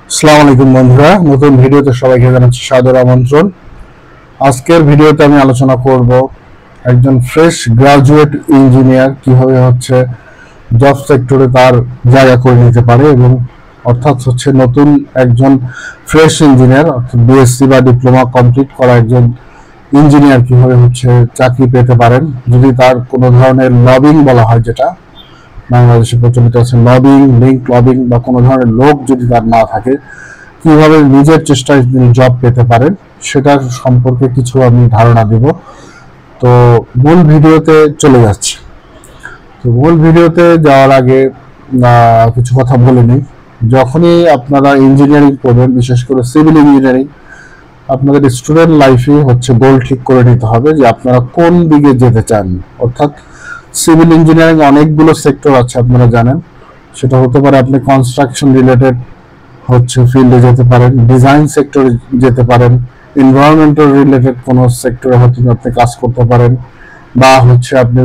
আসসালামু আলাইকুম বন্ধুরা, নতুন ভিডিওতে সবাইকে জানাচ্ছি সাদর আমন্ত্রণ। আজকের ভিডিওতে আমি আলোচনা করব একজন ফ্রেশ গ্রাজুয়েট ইঞ্জিনিয়ার কিভাবে জব সেক্টরে তার জায়গা করে নিতে পারে, এবং অর্থাৎ নতুন একজন ফ্রেশ ইঞ্জিনিয়ার অর্থাৎ বিএসসি বা ডিপ্লোমা কমপ্লিট করা একজন ইঞ্জিনিয়ার কিভাবে চাকরি পেতে পারেন যদি তার কোনো ধরনের লবিং বলা হয়, যেটা বাংলাদেশে প্রচলিত আছে, লবিং, লিঙ্ক লবিং বা কোনো ধরনের লোক যদি তার না থাকে, কিভাবে নিজের চেষ্টায় তিনি জব পেতে পারেন সেটার সম্পর্কে কিছু আমি ধারণা দিব। তো মূল ভিডিওতে চলে যাচ্ছি। তো মূল ভিডিওতে যাওয়ার আগে কিছু কথা বলে নিই। যখনই আপনারা ইঞ্জিনিয়ারিং করবেন, বিশেষ করে সিভিল ইঞ্জিনিয়ারিং, আপনাদের স্টুডেন্ট লাইফে গোল ঠিক করে নিতে হবে যে আপনারা কোন দিকে যেতে চান। অর্থাৎ সিভিল ইঞ্জিনিয়ারিং অনেকগুলো সেক্টর আছে, আপনারা জানেন। সেটা হতে পারে আপনি কনস্ট্রাকশন রিলেটেড ফিল্ডে যেতে পারেন, ডিজাইন সেক্টরে যেতে পারেন, এনভায়রনমেন্টাল রিলেটেড কোনো সেক্টরে আপনি কাজ করতে পারেন, বা আপনি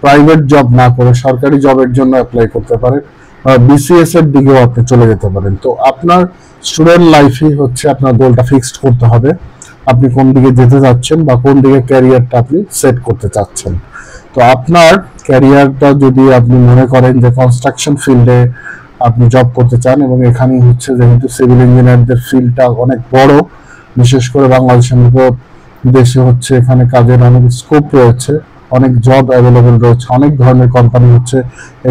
প্রাইভেট জব না করে সরকারি জবের জন্য অ্যাপ্লাই করতে পারেন, বা বিসিএস এর দিকেও আপনি চলে যেতে পারেন। তো আপনার স্টুডেন্ট লাইফে আপনার গোলটা ফিক্সড করতে হবে, আপনি কোন দিকে যেতে চাচ্ছেন বা কোন দিকে ক্যারিয়ারটা আপনি সেট করতে চাচ্ছেন। তো আপনার ক্যারিয়ারটা যদি আপনি মনে করেন যে কনস্ট্রাকশন ফিল্ডে আপনি জব করতে চান, এবং এখানে যেহেতু সিভিল ইঞ্জিনিয়ারদের ফিল্ডটা অনেক বড়, বিশেষ করে বাংলাদেশের মতো দেশে এখানে কাজের অনেক স্কোপ রয়েছে, অনেক জব অ্যাভেলেবল রয়েছে, অনেক ধরনের কোম্পানি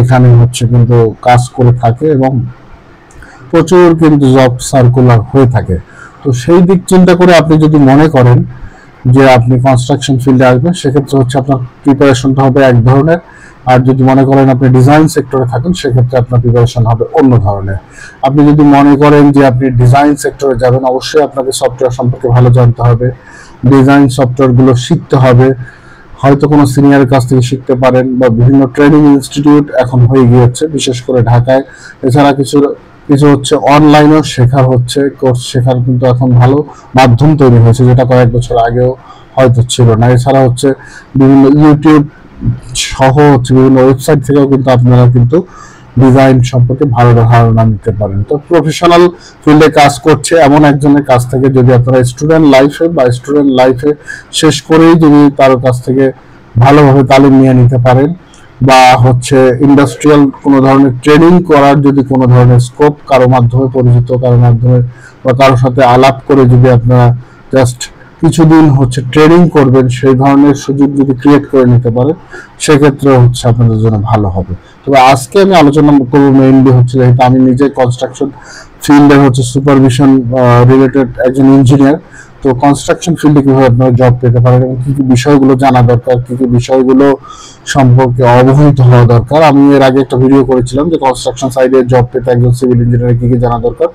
এখানে কিন্তু কাজ করে থাকে, এবং প্রচুর কিন্তু জব সার্কুলার হয়ে থাকে। তো সেই দিক চিন্তা করে আপনি যদি মনে করেন যে আপনি কনস্ট্রাকশন ফিল্ডে আসবেন, সেক্ষেত্রে আপনার প্রিপারেশনটা হবে এক ধরনের। আর যদি মনে করেন আপনি ডিজাইন সেক্টরে থাকেন, সেক্ষেত্রে আপনার প্রিপারেশন হবে অন্য ধরনের। আপনি যদি মনে করেন যে আপনি ডিজাইন সেক্টরে যাবেন, অবশ্যই আপনাকে সফটওয়্যার সম্পর্কে ভালো জানতে হবে, ডিজাইন সফটওয়্যারগুলো শিখতে হবে। হয়তো কোনো সিনিয়রের কাছ থেকে শিখতে পারেন, বা বিভিন্ন ট্রেনিং ইনস্টিটিউট এখন হয়ে গিয়েছে, বিশেষ করে ঢাকায়। এছাড়া কিছু কিছু অনলাইনেও কোর্স শেখার কিন্তু এখন ভালো মাধ্যম তৈরি হয়েছে, যেটা কয়েক বছর আগেও হয়তো ছিল না। এছাড়া বিভিন্ন ইউটিউব সহ বিভিন্ন ওয়েবসাইট থেকেও কিন্তু আপনারা ডিজাইন সম্পর্কে ভালো ধারণা নিতে পারেন। তো প্রফেশনাল ফিল্ডে কাজ করছে এমন একজনের কাছ থেকে যদি আপনারা স্টুডেন্ট লাইফে শেষ করেই যদি তার কাছ থেকে ভালোভাবে তালিম নিয়ে নিতে পারেন, বা ইন্ডাস্ট্রিয়াল কোনো ধরনের ট্রেনিং করার যদি কোনো ধরনের স্কোপ কারো মাধ্যমে পরিচিত, কারো মাধ্যমে বা কারোর সাথে আলাপ করে যদি আপনারা জাস্ট কিছুদিন ট্রেনিং করবেন, সেই ধরনের সুযোগ যদি ক্রিয়েট করে নিতে পারেন, সেক্ষেত্রে আপনাদের জন্য ভালো হবে। তবে আজকে আমি আলোচনা করবো মেইনলি যেহেতু আমি নিজে কনস্ট্রাকশন ফিল্ডের সুপারভিশন রিলেটেড একজন ইঞ্জিনিয়ার। তো কনস্ট্রাকশন ফিল্ডে কিভাবে আপনারা জব পেতে পারেন এবং কি কি বিষয়গুলো জানা দরকার, কি কি বিষয়গুলো সম্পর্কে অবহিত হওয়া দরকার। আমি এর আগে একটা ভিডিও করেছিলাম যে কনস্ট্রাকশন সাইডে জব পেতে একজন সিভিল ইঞ্জিনিয়ার কি কি জানা দরকার,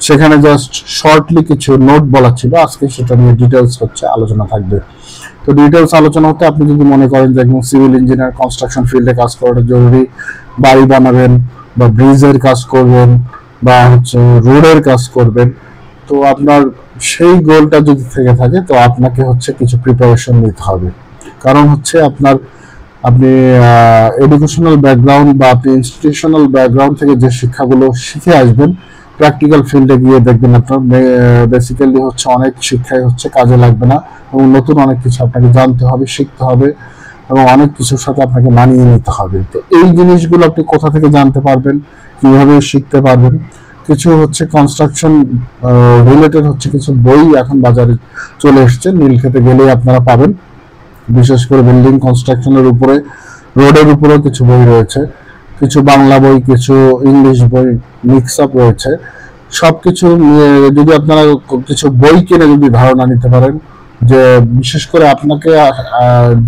সেখানে জাস্ট শর্টলি কিছু নোট বলা ছিল। আজকে সেটা নিয়ে ডিটেলস আলোচনা থাকবে। তো ডিটেলস আলোচনা হতে আপনি যদি মনে করেন যে একজন সিভিল ইঞ্জিনিয়ার কনস্ট্রাকশন ফিল্ডে কাজ করাটা জরুরি, বাড়ি বানাবেন বা ব্রিজের কাজ করবেন বা রোডের কাজ করবেন, তো আপনার সেই গোলটা যদি থেকে থাকে, তো আপনাকে কিছু প্রিপারেশন নিতে হবে। কারণ আপনি এডুকেশনাল ব্যাকগ্রাউন্ড বা আপনি ইনস্টিটিউশনাল ব্যাকগ্রাউন্ড থেকে যে শিক্ষাগুলো শিখে আসবেন, প্র্যাকটিক্যাল ফিল্ডে গিয়ে দেখবেন আপনার বেসিক্যালি অনেক শিক্ষাই কাজে লাগবে না, এবং নতুন অনেক কিছু আপনাকে জানতে হবে, শিখতে হবে, এবং অনেক কিছুর সাথে আপনাকে মানিয়ে নিতে হবে। তো এই জিনিসগুলো আপনি কোথা থেকে জানতে পারবেন, কিভাবে শিখতে পারবেন? কিছু কনস্ট্রাকশন রিলেটেড কিছু বই এখন বাজারে চলে এসেছে, নীলক্ষেতে গেলেই আপনারা পাবেন। বিশেষ করে বিল্ডিং কনস্ট্রাকশনের উপরে, রোডের উপরেও কিছু বই রয়েছে, কিছু বাংলা বই, কিছু ইংলিশ বই মিক্স আপ রয়েছে। সবকিছু যদি আপনারা কিছু বই কিনে যদি ধারণা নিতে পারেন, যে বিশেষ করে আপনাকে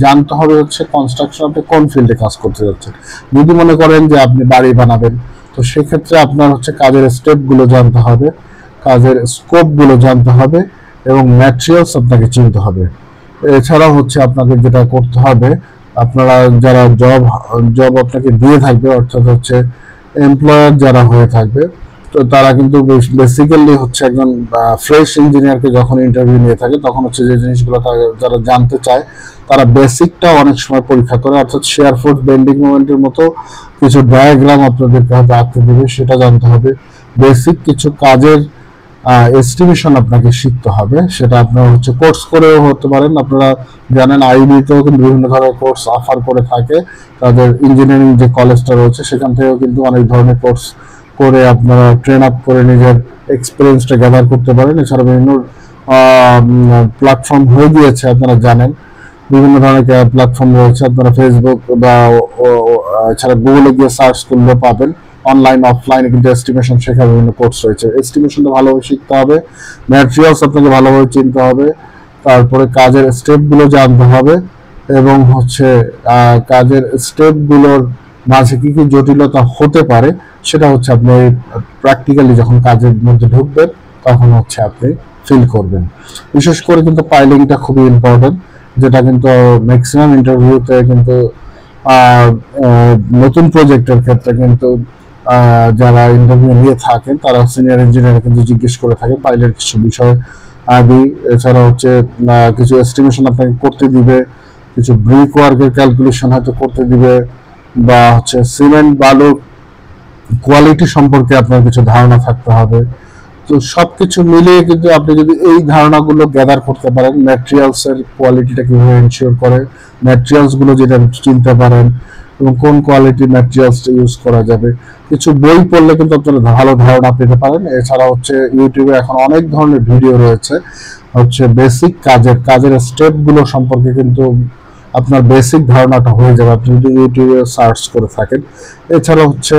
জানতে হবে কনস্ট্রাকশন আপনি কোন ফিল্ডে কাজ করতে যাচ্ছেন। যদি মনে করেন যে আপনি বাড়ি বানাবেন, তো সেক্ষেত্রে আপনার কাজের স্টেপগুলো জানতে হবে, কাজের স্কোপগুলো জানতে হবে, এবং ম্যাটেরিয়ালস আপনাকে চিনতে হবে। এছাড়াও আপনাকে যেটা করতে হবে, আপনারা যারা জব আপনাকে দিয়ে থাকবে, অর্থাৎ এমপ্লয়ার যারা হয়ে থাকবে, তো তারা কিন্তু বেসিক্যালি একজন ফ্রেশ ইঞ্জিনিয়ারকে যখন ইন্টারভিউ নিয়ে থাকে, তখন যে জিনিসগুলো যারা জানতে চায়, তারা বেসিকটা অনেক সময় পরীক্ষা করে। অর্থাৎ শেয়ার ফোর্স বেন্ডিং মোমেন্টের মতো কিছু ডায়াগ্রাম আপনাদেরকে হয়তো আঁকতে দেবে, সেটা জানতে হবে। বেসিক কিছু কাজের এস্টিমেশন আপনাকে শিখতে হবে। সেটা আপনার হচ্ছে কোর্স করেও হতে পারেন। আপনারা জানেন আইবিতেও কিন্তু বিভিন্ন ধরনের কোর্স অফার করে থাকে। তাদের ইঞ্জিনিয়ারিং যে কলেজটা রয়েছে সেখান থেকেও কিন্তু অনেক ধরনের কোর্স করে আপনারা ট্রেন আপ করে নিজের এক্সপিরিয়েন্সটা গ্যাদার করতে পারেন। এছাড়া বিভিন্ন প্ল্যাটফর্ম হয়ে গিয়েছে, আপনারা জানেন বিভিন্ন ধরনের প্ল্যাটফর্ম রয়েছে। আপনারা ফেসবুক বা এছাড়া গুগলে গিয়ে সার্চ করলে পাবেন। অনলাইন অফলাইনে কিন্তু এস্টিমেশন শেখার বিভিন্ন কোর্স রয়েছে। এস্টিমেশনটা ভালোভাবে শিখতে হবে, ম্যাটেরিয়ালস আপনাকে ভালোভাবে চিনতে হবে, তারপরে কাজের স্টেপগুলো জানতে হবে এবং হচ্ছে কাজের স্টেপগুলোর মাঝে কি কি জটিলতা হতে পারে সেটা হচ্ছে আপনি প্র্যাকটিক্যালি যখন কাজের মধ্যে ঢুকবেন তখন হচ্ছে আপনি ফিল করবেন। বিশেষ করে কিন্তু পাইলিংটা খুবই ইম্পর্টেন্ট, যেটা কিন্তু ম্যাক্সিমাম ইন্টারভিউতে কিন্তু নতুন প্রজেক্টের ক্ষেত্রে কিন্তু যারা ইন্টারভিউ নিয়ে থাকেন তারা সিনিয়র ইঞ্জিনিয়ার কিন্তু জিজ্ঞেস করে থাকেন পাইলের কিছু বিষয় আদি। এছাড়া হচ্ছে কিছু এস্টিমেশন আপনাকে করতে দিবে, কিছু ব্রিক ওয়ার্কের ক্যালকুলেশন হয়তো করতে দিবে, বা হচ্ছে সিমেন্ট বালুর কোয়ালিটি সম্পর্কে আপনার কিছু ধারণা থাকতে হবে। তো সবকিছু মিলিয়ে কিন্তু আপনি যদি এই ধারণাগুলো গ্যাদার করতে পারেন, ম্যাটেরিয়ালস এর কোয়ালিটিটা কিভাবে এনশিওর করে, ম্যাটেরিয়ালস গুলো যেটা চিনতে পারেন এবং কোন কোয়ালিটির ম্যাটেরিয়ালসটা ইউজ করা যাবে, কিছু বই পড়লে কিন্তু আপনারা ভালো ধারণা পেতে পারেন। এছাড়া হচ্ছে ইউটিউবে এখন অনেক ধরনের ভিডিও রয়েছে হচ্ছে বেসিক কাজের স্টেপ গুলো সম্পর্কে কিন্তু আপনার বেসিক ধারণাটা হয়ে যাবে আপনি যদি ইউটিউবে সার্চ করে থাকেন। এছাড়া হচ্ছে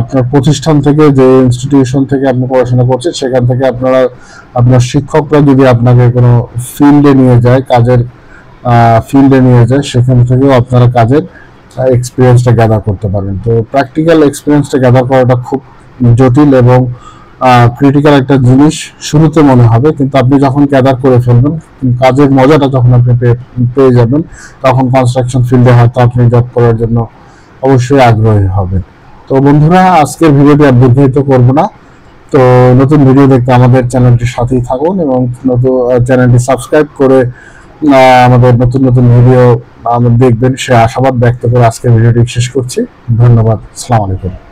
আপনার প্রতিষ্ঠান থেকে যে ইনস্টিটিউশন থেকে আপনি পড়াশোনা করছেন সেখান থেকে আপনার শিক্ষকরা যদি আপনাকে কোনো ফিল্ডে নিয়ে যায়, কাজের ফিল্ডে নিয়ে যায়, সেখান থেকেও আপনারা কাজের এক্সপিরিয়েন্সটা গ্যাদার করতে পারেন। তো প্র্যাকটিক্যাল এক্সপিরিয়েন্সটা গ্যাদার করাটা খুব জটিল এবং ক্রিটিক্যাল একটা জিনিস শুরুতে মনে হবে, কিন্তু আপনি যখন গ্যাদার করে ফেলবেন, কাজের মজাটা যখন আপনি পেয়ে যাবেন, তখন কনস্ট্রাকশন ফিল্ডে হয়তো আপনি জব করার জন্য অবশ্যই আগ্রহী হবেন। তো বন্ধুরা, আজকের ভিডিওটি আর দীর্ঘায়িত করব না। তো নতুন ভিডিও দেখতে আমাদের চ্যানেলটির সাথেই থাকুন এবং নতুন চ্যানেলটি সাবস্ক্রাইব করে আমাদের নতুন নতুন ভিডিও দেখবেন সে আশাবাদ ব্যক্ত করে আজকের ভিডিওটি শেষ করছি। ধন্যবাদ। আসসালামু আলাইকুম।